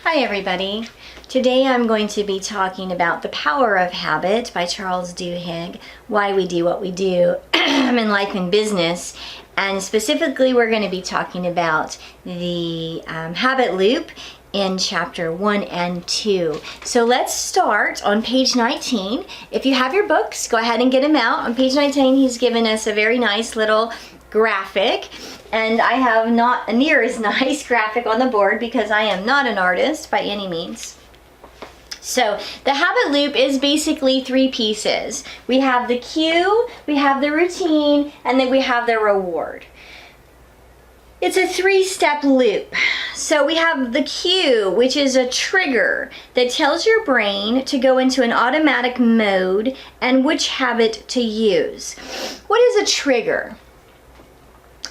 Hi everybody. Today I'm going to be talking about The Power of Habit by Charles Duhigg, why we do what we do in life and business. And specifically we're going to be talking about the habit loop in chapter 1 and 2. So let's start on page 19. If you have your books, go ahead and get them out. On page 19 he's given us a very nice little graphic, and I have not a near as nice graphic on the board because I am not an artist by any means. So the habit loop is basically three pieces. We have the cue, we have the routine, and then we have the reward. It's a three-step loop. So we have the cue, which is a trigger that tells your brain to go into an automatic mode and which habit to use. What is a trigger?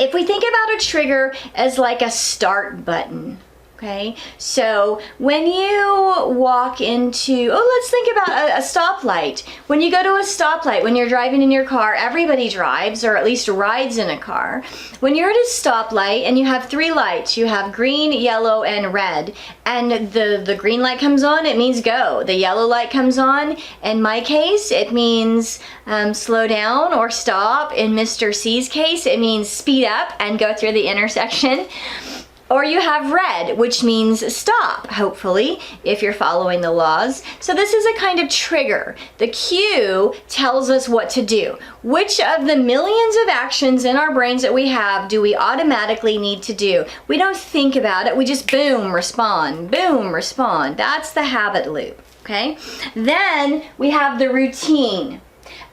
If we think about a trigger as like a start button, okay? So when you walk into, let's think about a stoplight. When you go to a stoplight, when you're driving in your car, everybody drives or at least rides in a car. When you're at a stoplight and you have three lights, you have green, yellow, and red, and the green light comes on, it means go. The yellow light comes on, in my case, it means slow down or stop. In Mr. C's case, it means speed up and go through the intersection. Or you have red, which means stop, hopefully, if you're following the laws. So this is a kind of trigger. The cue tells us what to do. Which of the millions of actions in our brains that we have do we automatically need to do? We don't think about it, we just boom, respond, boom, respond. That's the habit loop, okay? Then we have the routine.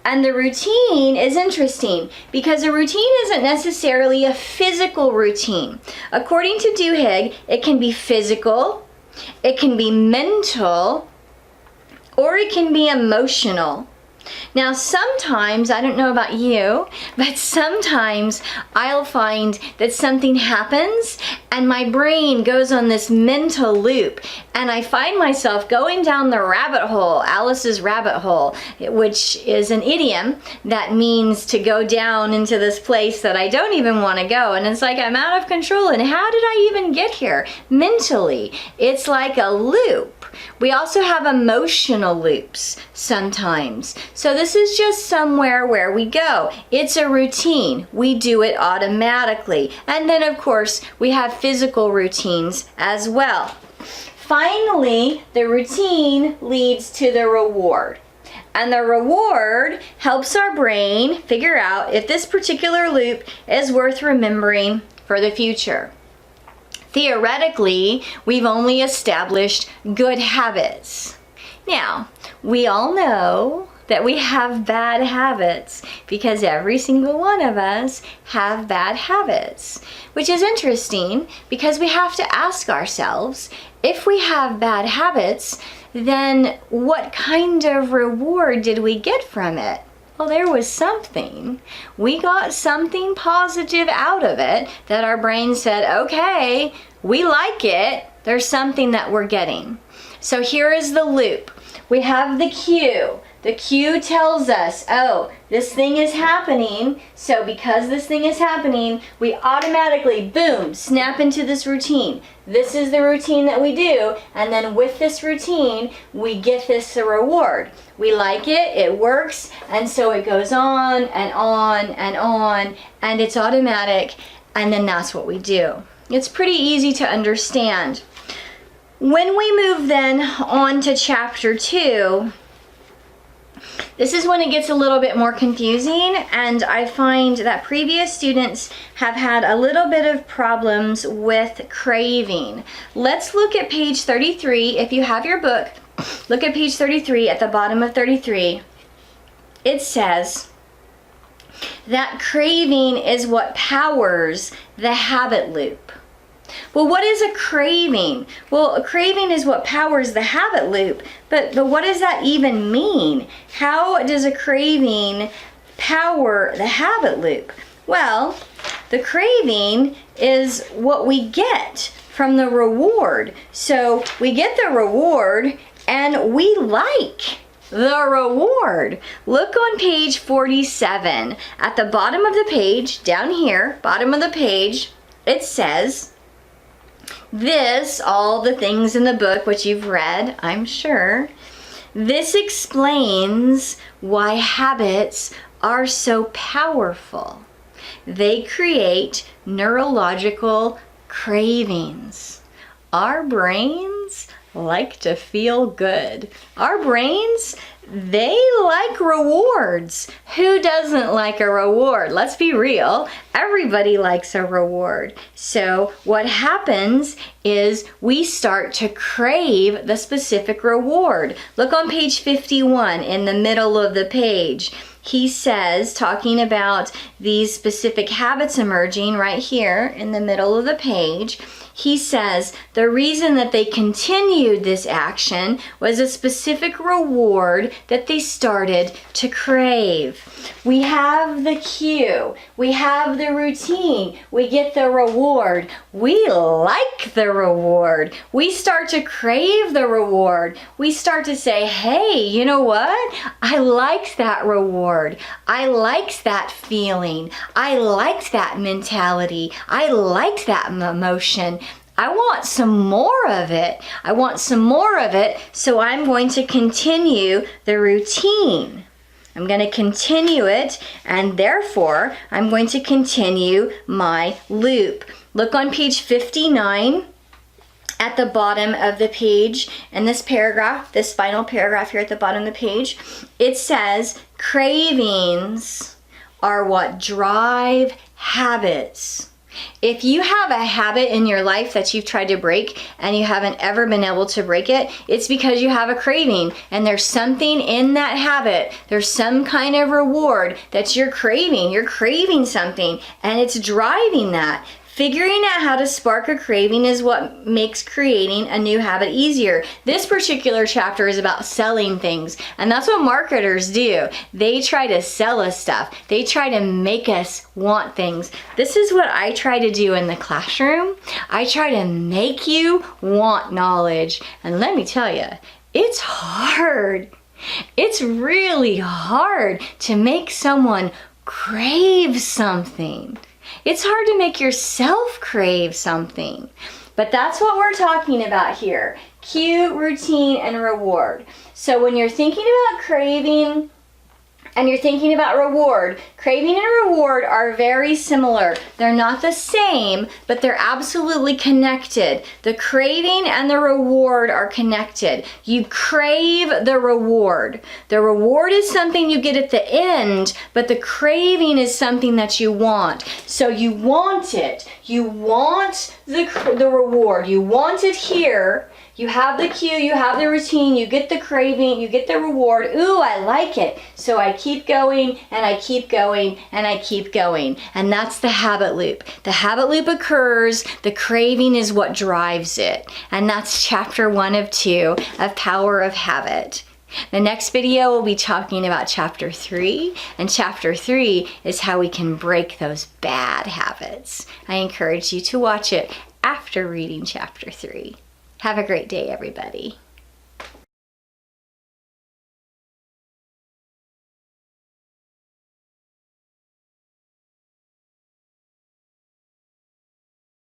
And the routine is interesting because a routine isn't necessarily a physical routine. According to Duhigg, it can be physical, it can be mental, or it can be emotional. Now sometimes, I don't know about you, but sometimes I'll find that something happens and my brain goes on this mental loop and I find myself going down the rabbit hole, Alice's rabbit hole, which is an idiom that means to go down into this place that I don't even want to go, and it's like I'm out of control, and how did I even get here? Mentally, it's like a loop. We also have emotional loops sometimes. So this is just somewhere where we go. It's a routine. We do it automatically. And then of course we have physical routines as well. Finally, the routine leads to the reward. And the reward helps our brain figure out if this particular loop is worth remembering for the future. Theoretically, we've only established good habits. Now, we all know that we have bad habits because every single one of us have bad habits, which is interesting because we have to ask ourselves, if we have bad habits, then what kind of reward did we get from it? Well, there was something. We got something positive out of it that our brain said, okay, we like it. There's something that we're getting. So here is the loop. We have the cue. The cue tells us, oh, this thing is happening. So because this thing is happening, we automatically, boom, snap into this routine. This is the routine that we do. And then with this routine, we get this reward. We like it, it works, and so it goes on and on and on, and it's automatic, and then that's what we do. It's pretty easy to understand. When we move then on to chapter 2, this is when it gets a little bit more confusing, and I find that previous students have had a little bit of problems with craving. Let's look at page 33. If you have your book, look at page 33. At the bottom of 33, it says that craving is what powers the habit loop. Well, what is a craving? Well, a craving is what powers the habit loop, but what does that even mean? How does a craving power the habit loop? Well, the craving is what we get from the reward. So we get the reward and we like the reward. Look on page 47. At the bottom of the page, down here, bottom of the page, it says all the things in the book which you've read, I'm sure, this explains why habits are so powerful. They create neurological cravings. Our brains like to feel good. Our brains, they like rewards. Who doesn't like a reward? Let's be real. Everybody likes a reward. So what happens is we start to crave the specific reward. Look on page 51 in the middle of the page. He says, talking about these specific habits emerging right here in the middle of the page, he says the reason that they continued this action was a specific reward that they started to crave. We have the cue, we have the routine, we get the reward. We like the reward. We start to crave the reward. We start to say, hey, you know what? I liked that reward. I liked that feeling. I liked that mentality. I liked that emotion. I want some more of it. I want some more of it, so I'm going to continue the routine. I'm going to continue it, and therefore, I'm going to continue my loop. Look on page 59 at the bottom of the page, in this paragraph, this final paragraph here at the bottom of the page, it says, cravings are what drive habits. If you have a habit in your life that you've tried to break and you haven't ever been able to break it, it's because you have a craving, and there's something in that habit, there's some kind of reward that you're craving. You're craving something and it's driving that. Figuring out how to spark a craving is what makes creating a new habit easier. This particular chapter is about selling things, and that's what marketers do. They try to sell us stuff. They try to make us want things. This is what I try to do in the classroom. I try to make you want knowledge. And let me tell you, it's hard. It's really hard to make someone crave something. It's hard to make yourself crave something. But that's what we're talking about here. Cue, routine, and reward. So when you're thinking about craving and you're thinking about reward, craving and reward are very similar. They're not the same, but they're absolutely connected. The craving and the reward are connected. You crave the reward. The reward is something you get at the end, but the craving is something that you want. So you want it. You want the reward. You want it here. You have the cue, you have the routine, you get the craving, you get the reward. Ooh, I like it. So I keep going, and I keep going, and I keep going. And that's the habit loop. The habit loop occurs, the craving is what drives it. And that's chapter 1 of 2 of Power of Habit. The next video we'll be talking about chapter 3, and chapter 3 is how we can break those bad habits. I encourage you to watch it after reading chapter 3. Have a great day, everybody.